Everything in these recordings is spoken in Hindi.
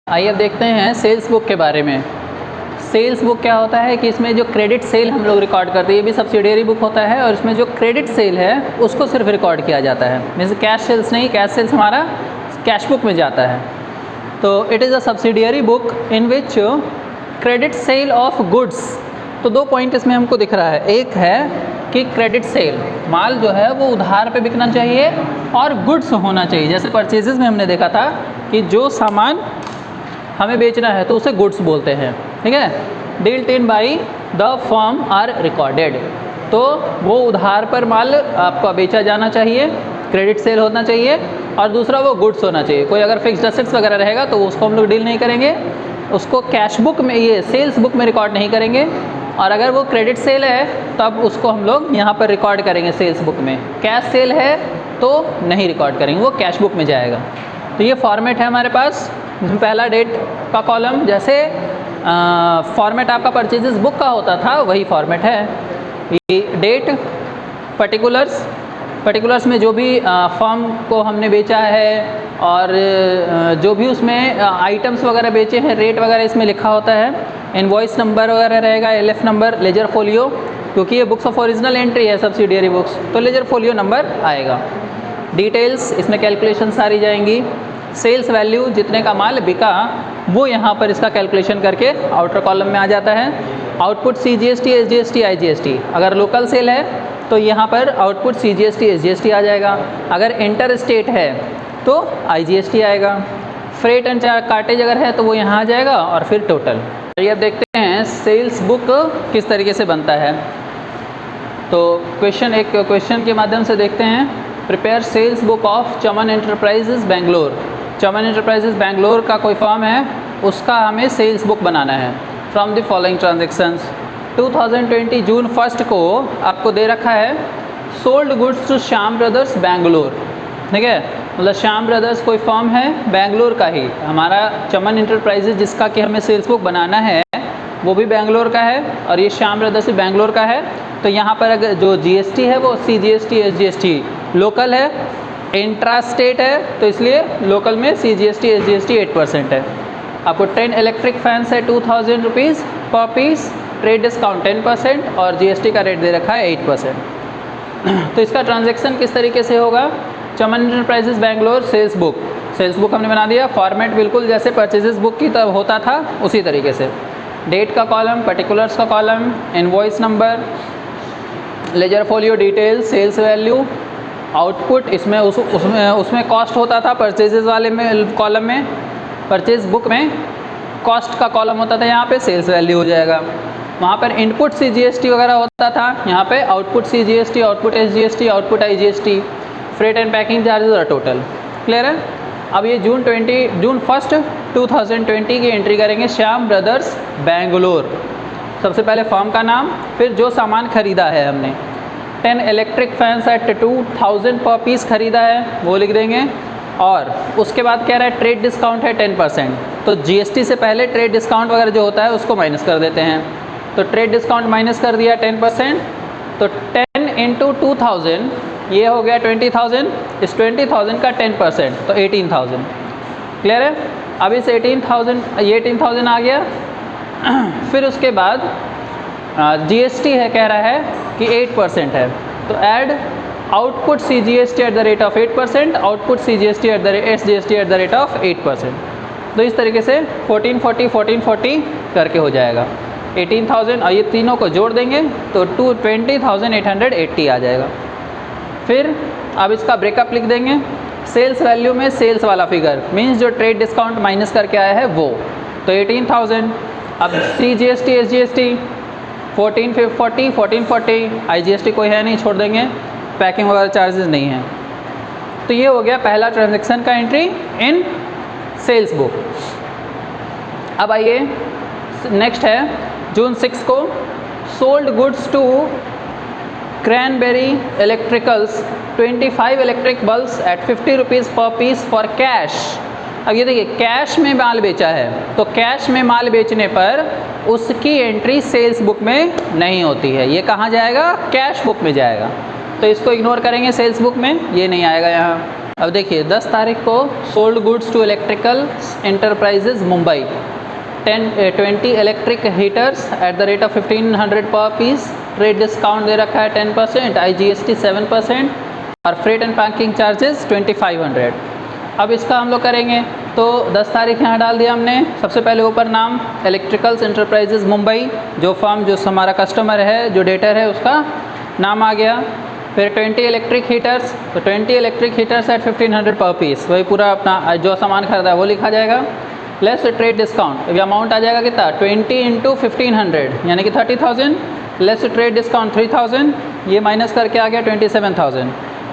आइए अब देखते हैं सेल्स बुक के बारे में। सेल्स बुक क्या होता है कि इसमें जो क्रेडिट सेल हम लोग रिकॉर्ड करते हैं, ये भी सब्सिडियरी बुक होता है और इसमें जो क्रेडिट सेल है उसको सिर्फ रिकॉर्ड किया जाता है। मीन्स कैश सेल्स नहीं, कैश सेल्स हमारा कैश बुक में जाता है। तो it is a subsidiary book in which credit sale of goods. तो दो पॉइंट इसमें हमको दिख रहा है। एक है कि क्रेडिट सेल, माल जो है वो उधार पे बिकना चाहिए और गुड्स होना चाहिए। जैसे परचेजेस में हमने देखा था कि जो सामान हमें बेचना है तो उसे गुड्स बोलते हैं, ठीक है। Dealt in by the firm are recorded, तो वो उधार पर माल आपका बेचा जाना चाहिए, क्रेडिट सेल होना चाहिए। और दूसरा वो गुड्स होना चाहिए। कोई अगर फिक्स्ड एसेट्स वगैरह रहेगा तो उसको हम लोग डील नहीं करेंगे, उसको कैश बुक में, ये सेल्स बुक में रिकॉर्ड नहीं करेंगे। और अगर वो क्रेडिट सेल है तब उसको हम लोग यहाँ पर रिकॉर्ड करेंगे सेल्स बुक में। कैश सेल है तो नहीं रिकॉर्ड करेंगे, वो कैश बुक में जाएगा। तो ये फॉर्मेट है हमारे पास। पहला डेट का कॉलम, जैसे फॉर्मेट आपका परचेजेस बुक का होता था वही फॉर्मेट है। ये डेट, पर्टिकुलर्स में जो भी फर्म को हमने बेचा है और जो भी उसमें आइटम्स वगैरह बेचे हैं, रेट वगैरह इसमें लिखा होता है। इनवॉइस नंबर वगैरह रहेगा, LF नंबर, लेजर फोलियो, क्योंकि ये बुक्स ऑफ ओरिजिनल एंट्री है सब्सिडियरी बुक्स, तो लेजर फोलियो नंबर आएगा। डिटेल्स, इसमें कैलकुलेशन सारी जाएंगी। सेल्स वैल्यू, जितने का माल बिका वो यहाँ पर इसका कैलकुलेशन करके आउटर कॉलम में आ जाता है। Output CGST, SGST, IGST। अगर लोकल सेल है तो यहाँ पर आउटपुट CGST, SGST आ जाएगा। अगर इंटर स्टेट है तो IGST आएगा। फ्रेट एंड कार्टेज अगर है तो वो यहाँ आ जाएगा और फिर टोटल। ये अब देखते हैं सेल्स बुक किस तरीके से बनता है। तो एक क्वेश्चन के माध्यम से देखते हैं। Prepare sales book of Chaman enterprises Bangalore. Chaman enterprises Bangalore का कोई फर्म है, उसका हमें सेल्स बुक बनाना है। From the following transactions. 2020 जून 1 को आपको दे रखा है sold goods to Shyam brothers Bangalore, ठीक है। मतलब श्याम ब्रदर्स कोई फर्म है बेंगलोर का ही, हमारा चमन एंटरप्राइजेज जिसका कि हमें सेल्स बुक बनाना है वो भी बेंगलोर का है और ये श्याम ब्रदर्स भी बेंगलोर का है। तो यहाँ पर अगर जो GST है वो CGST, SGST लोकल है, इंट्रा स्टेट है तो इसलिए लोकल में CGST, SGST 8% है। आपको 10 इलेक्ट्रिक फैंस है 2000 rupees per piece, trade discount 10% और GST का रेट दे रखा है 8%। तो इसका ट्रांजैक्शन किस तरीके से होगा। चमन एंटरप्राइजेज बेंगलोर सेल्स बुक हमने बना दिया। फॉर्मेट बिल्कुल जैसे परचेजेस बुक की तरह होता था उसी तरीके से। डेट का कॉलम, पर्टिकुलर्स का column, invoice number, ledger folio detail, sales value, output. इसमें उसमें कॉस्ट होता था परचेजेस वाले में कॉलम में, परचेज बुक में कॉस्ट का कॉलम होता था, यहाँ पे सेल्स वैल्यू हो जाएगा। वहाँ पर इनपुट CGST वगैरह होता था, यहाँ पे output CGST, output SGST, output IGST, freight and packing charges और टोटल। क्लियर है। अब ये जून 1 2020 की एंट्री करेंगे श्याम ब्रदर्स बेंगलोर। सबसे पहले फर्म का नाम, फिर जो सामान खरीदा है हमने। 10 इलेक्ट्रिक फैंस एट 2000 पर पीस खरीदा है वो लिख देंगे। और उसके बाद कह रहा है ट्रेड डिस्काउंट है 10%, तो GST से पहले ट्रेड डिस्काउंट वगैरह जो होता है उसको माइनस कर देते हैं। तो ट्रेड डिस्काउंट माइनस कर दिया 10%, तो 10 × 2000 ये हो गया 20,000। इस 20,000 का 10% तो 18,000। क्लियर है। अब इस 18,000 आ गया। फिर उसके बाद GST है, कह रहा है कि 8% है, तो add output CGST eight the rate of 8%, output SGST eight the rate of 8%। तो इस तरीके से 1440 करके हो जाएगा 18,000 और ये तीनों को जोड़ देंगे तो 20,880 आ जाएगा। फिर अब इसका ब्रेकअप लिख देंगे। सेल्स वैल्यू में सेल्स वाला फिगर मीन्स जो ट्रेड डिस्काउंट माइनस करके आया है वो, तो 18,000। अब CGST, SGST 1440, IGST कोई है नहीं, छोड़ देंगे, पैकिंग वगैरह चार्जेस नहीं है। तो ये हो गया पहला ट्रांजैक्शन का एंट्री इन सेल्स बुक। अब आइए नेक्स्ट है जून 6 को sold goods to cranberry electricals 25 electric bulbs at 50 rupees per piece for cash. अब ये देखिए कैश में माल बेचा है, तो कैश में माल बेचने पर उसकी एंट्री सेल्स बुक में नहीं होती है, ये कहाँ जाएगा, कैश बुक में जाएगा। तो इसको इग्नोर करेंगे, सेल्स बुक में ये नहीं आएगा यहाँ। अब देखिए 10 तारीख को sold goods to electrical enterprises Mumbai 20 electric heaters at the rate of 1500 per piece, trade discount दे रखा है 10%, IGST 7% और फ्रेट एंड पैकिंग चार्जेस 2500। अब इसका हम लोग करेंगे तो 10 तारीख यहाँ डाल दिया हमने। सबसे पहले ऊपर नाम इलेक्ट्रिकल्स एंटरप्राइजेज मुंबई, जो फर्म जो हमारा कस्टमर है, जो डेटर है, उसका नाम आ गया। फिर 20 इलेक्ट्रिक हीटर्स, तो 20 electric heaters eight 1500 per piece, वही पूरा अपना जो सामान खरीदा है वो लिखा जाएगा। लेस ट्रेड डिस्काउंट, ये अमाउंट आ जाएगा कितना 20 इंटू 1500 यानी कि 30,000, लेस ट्रेड डिस्काउंट 3000, ये माइनस करके आ गया 27,000,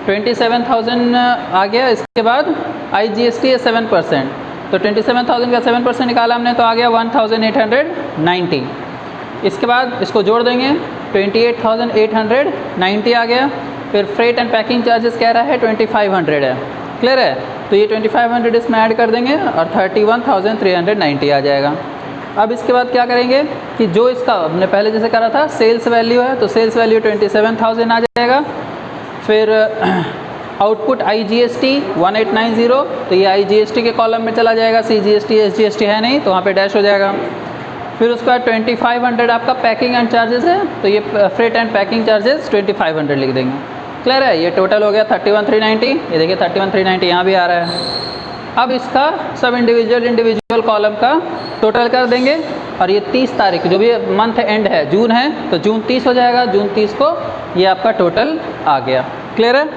27,000 आ गया। इसके बाद IGST है 7%, तो 27,000 का 7% निकाला हमने तो आ गया 1890। इसके बाद इसको जोड़ देंगे 28,890 आ गया। फिर फ्रेट एंड पैकिंग चार्जेस कह रहा है 2500 है, क्लियर है, तो ये 2500 इसमें ऐड कर देंगे और 31,390 आ जाएगा। अब इसके बाद क्या करेंगे कि जो इसका हमने पहले जैसे करा था सेल्स वैल्यू है, तो सेल्स वैल्यू 27,000 आ जाएगा। फिर आउटपुट IGST 1890, तो ये IGST के कॉलम में चला जाएगा, CGST SGST है नहीं तो वहाँ पे डैश हो जाएगा। फिर उसका 2500 आपका पैकिंग एंड चार्जेस है, तो ये फ्रेट एंड पैकिंग चार्जेस 2500 लिख देंगे, क्लियर है। ये टोटल हो गया 31,390, ये देखिए 31,390 यहाँ भी आ रहा है। अब इसका सब इंडिविजुअल कॉलम का टोटल कर देंगे और ये 30 तारीख जो भी मंथ एंड है, जून है, तो जून 30 हो जाएगा, जून 30 को ये आपका टोटल आ गया, क्लियर है।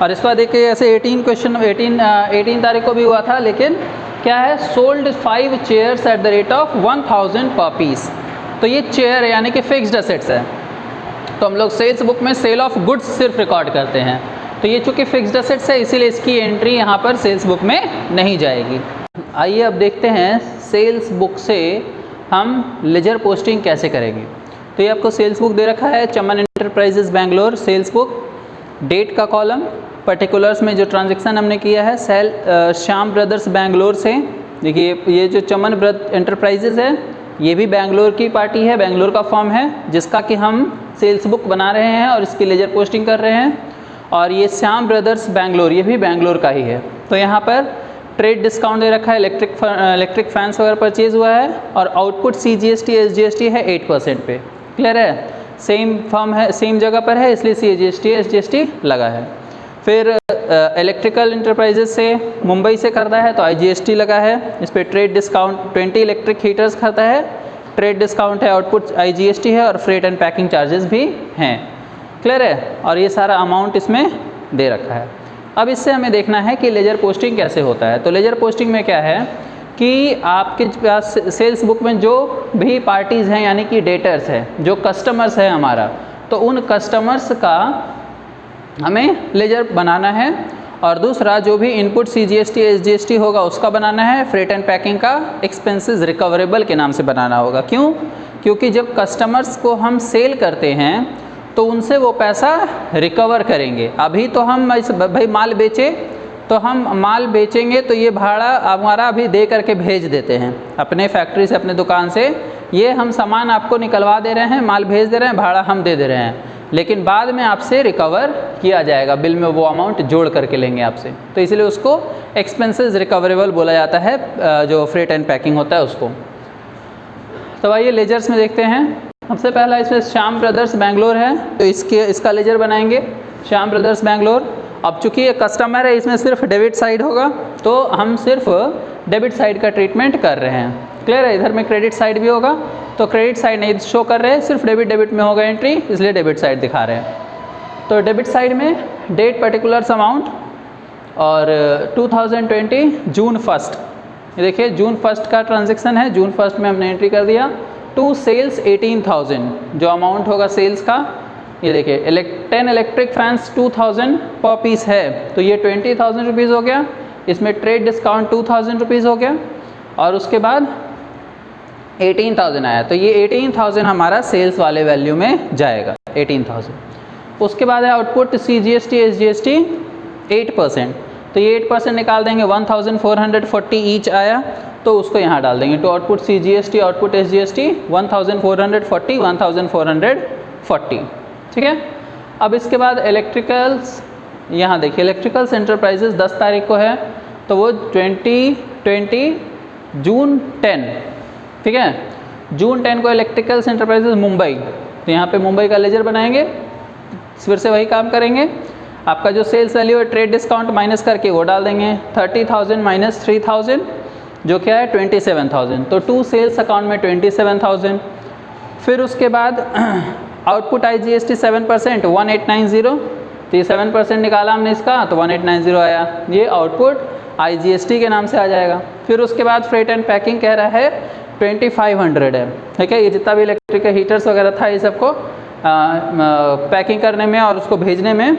और इसके बाद देखिए ऐसे 18 तारीख को भी हुआ था, लेकिन क्या है sold 5 chairs eight the rate of 1000 पर पीस, तो ये चेयर यानी कि फिक्स्ड असेट्स है, तो हम लोग सेल्स बुक में सेल ऑफ गुड्स सिर्फ रिकॉर्ड करते हैं, तो ये चूँकि फिक्स्ड असेट्स है इसीलिए इसकी एंट्री यहाँ पर सेल्स बुक में नहीं जाएगी। आइए अब देखते हैं सेल्स बुक से हम लेजर पोस्टिंग कैसे करेंगे। तो ये आपको सेल्स बुक दे रखा है, Chaman enterprises Bangalore sales book, date का कॉलम, पर्टिकुलर्स में जो ट्रांजैक्शन हमने किया है श्याम ब्रदर्स बैंगलोर से। देखिए ये जो चमन एंटरप्राइजेज है ये भी बैंगलोर की पार्टी है, बैंगलोर का फॉर्म है जिसका कि हम सेल्स बुक बना रहे हैं और इसकी लेजर पोस्टिंग कर रहे हैं। और ये श्याम ब्रदर्स बैंगलोर, ये भी बैंगलोर का ही है। तो यहाँ पर ट्रेड डिस्काउंट दे रखा है, इलेक्ट्रिक फैंस वगैरह परचेज हुआ है और आउटपुट CGST SGST है 8% पे, क्लियर है। सेम फर्म है, सेम जगह पर है, इसलिए CGST SGST लगा है। फिर इलेक्ट्रिकल इंटरप्राइजेज से मुंबई से करता है तो IGST लगा है, इस पर ट्रेड डिस्काउंट 20 इलेक्ट्रिक हीटर्स करता है, ट्रेड डिस्काउंट है, आउटपुट IGST है और फ्रेट एंड पैकिंग चार्जेस भी हैं, क्लियर है। और ये सारा अमाउंट इसमें दे रखा है। अब इससे हमें देखना है कि लेजर पोस्टिंग कैसे होता है। तो लेजर पोस्टिंग में क्या है कि आपके पास सेल्स बुक में जो भी पार्टीज़ हैं यानी कि डेटर्स है, जो कस्टमर्स है हमारा, तो उन कस्टमर्स का हमें लेजर बनाना है। और दूसरा जो भी इनपुट CGST SGST होगा उसका बनाना है। फ्रेट एंड पैकिंग का एक्सपेंसेस रिकवरेबल के नाम से बनाना होगा। क्यों? क्योंकि जब कस्टमर्स को हम सेल करते हैं तो उनसे वो पैसा रिकवर करेंगे। अभी तो हम भाई माल बेचे तो हम माल बेचेंगे तो ये भाड़ा हमारा अभी दे करके भेज देते हैं अपने फैक्ट्री से, अपने दुकान से, ये हम सामान आपको निकलवा दे रहे हैं, माल भेज दे रहे हैं, भाड़ा हम दे दे रहे हैं, लेकिन बाद में आपसे रिकवर किया जाएगा, बिल में वो अमाउंट जोड़ करके लेंगे आपसे, तो इसलिए उसको एक्सपेंसेस रिकवरेबल बोला जाता है, जो फ्रेट एंड पैकिंग होता है उसको। तो आइए लेजर्स में देखते हैं। सबसे पहला इसमें श्याम ब्रदर्स बैंगलोर है, तो इसका लेजर बनाएंगे श्याम ब्रदर्स बैंगलोर। अब चूंकि ये कस्टमर है इसमें सिर्फ डेबिट साइड होगा तो हम सिर्फ डेबिट साइड का ट्रीटमेंट कर रहे हैं, क्लियर है। इधर में क्रेडिट साइड भी होगा तो क्रेडिट साइड नहीं शो कर रहे हैं, सिर्फ डेबिट में होगा एंट्री, इसलिए डेबिट साइड दिखा रहे हैं। तो डेबिट साइड में डेट पर्टिकुलर्स अमाउंट और 2020 जून 1, ये देखिए जून 1 का ट्रांजेक्शन है, जून 1 में हमने एंट्री कर दिया। टू सेल्स 18,000 जो अमाउंट होगा सेल्स का, ये देखिए 10 इलेक्ट्रिक फैंस 2000 पर पीस है तो ये 20,000 रुपीज़ हो गया। इसमें ट्रेड डिस्काउंट 2,000 रुपीज़ हो गया और उसके बाद 18,000 आया, तो ये 18,000 हमारा सेल्स वाले वैल्यू में जाएगा 18,000। उसके बाद है आउटपुट CGST SGST 8%, तो ये 8% निकाल देंगे, 1,440 ईच आया तो उसको यहाँ डाल देंगे। तो आउटपुट CGST आउटपुट SGST 1,440 1,440, ठीक है। अब इसके बाद इलेक्ट्रिकल्स यहाँ देखिए इलेक्ट्रिकल्स एंटरप्राइजेस 10 तारीख को है, तो वो 2020 जून 10, ठीक है, जून 10 को इलेक्ट्रिकल्स एंटरप्राइजेस मुंबई, तो यहाँ पे मुंबई का लेजर बनाएंगे, फिर से वही काम करेंगे। आपका जो सेल्स वैल्यू है ट्रेड डिस्काउंट माइनस करके वो डाल देंगे, 30,000 माइनस 3,000 जो क्या है 27,000, तो टू सेल्स अकाउंट में 27,000। फिर उसके बाद आउटपुट IGST 7% 1890, तो ये 7% निकाला हमने इसका, तो 1890 आया, ये आउटपुट IGST के नाम से आ जाएगा। फिर उसके बाद फ्रेट एंड पैकिंग कह रहा है 2500 है, ठीक है, ये जितना भी इलेक्ट्रिक हीटर्स वगैरह था ये सबको पैकिंग करने में और उसको भेजने में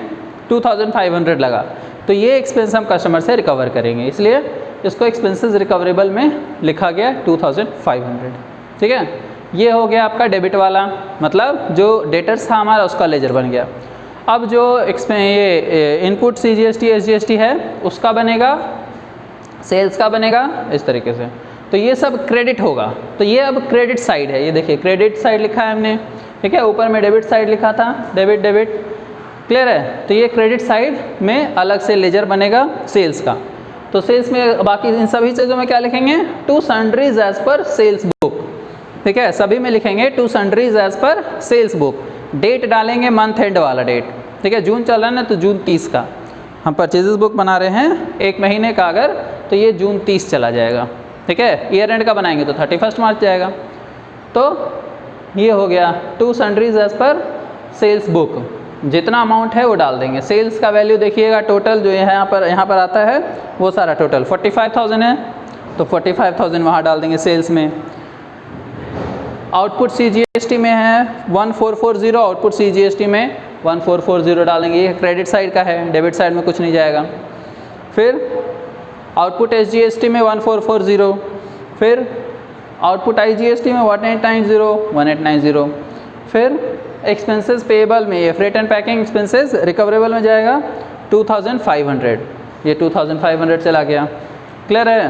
2500 लगा, तो ये एक्सपेंस हम कस्टमर से रिकवर करेंगे, इसलिए इसको एक्सपेंसेस रिकवरेबल में लिखा गया 2500, ठीक है। ये हो गया आपका डेबिट वाला, मतलब जो डेटर्स था हमारा उसका लेजर बन गया। अब जो ये इनपुट CGST SGST है उसका बनेगा, सेल्स का बनेगा इस तरीके से, तो ये सब क्रेडिट होगा, तो ये अब क्रेडिट साइड है, ये देखिए क्रेडिट साइड लिखा है हमने, ठीक है, ऊपर में डेबिट साइड लिखा था, डेबिट डेबिट, क्लियर है। तो ये क्रेडिट साइड में अलग से लेजर बनेगा सेल्स का, तो सेल्स में बाकी इन सभी चीज़ों में क्या लिखेंगे, to sundries as per sales book, ठीक है, सभी में लिखेंगे to sundries as per sales book. Date डालेंगे मंथ एंड वाला डेट, ठीक है, जून चल रहा है ना, तो जून 30 का हम परचेजेस बुक बना रहे हैं, एक महीने का अगर, तो ये जून 30 चला जाएगा, ठीक है। ईयर एंड का बनाएंगे तो 31 मार्च जाएगा। तो ये हो गया to sundries as per sales book, जितना अमाउंट है वो डाल देंगे। सेल्स का वैल्यू देखिएगा टोटल जो यहाँ पर आता है वो सारा टोटल 45,000 है, तो 45,000 वहाँ डाल देंगे सेल्स में। आउटपुट CGST में है 1440, आउटपुट CGST में 1440 डालेंगे, ये क्रेडिट साइड का है, डेबिट साइड में कुछ नहीं जाएगा। फिर आउटपुट SGST में 1440, फिर आउटपुट IGST में 1890, फिर एक्सपेंसेस पेएबल में ये freight and packing expenses recoverable में जाएगा 2500, ये 2500 चला गया, क्लियर है।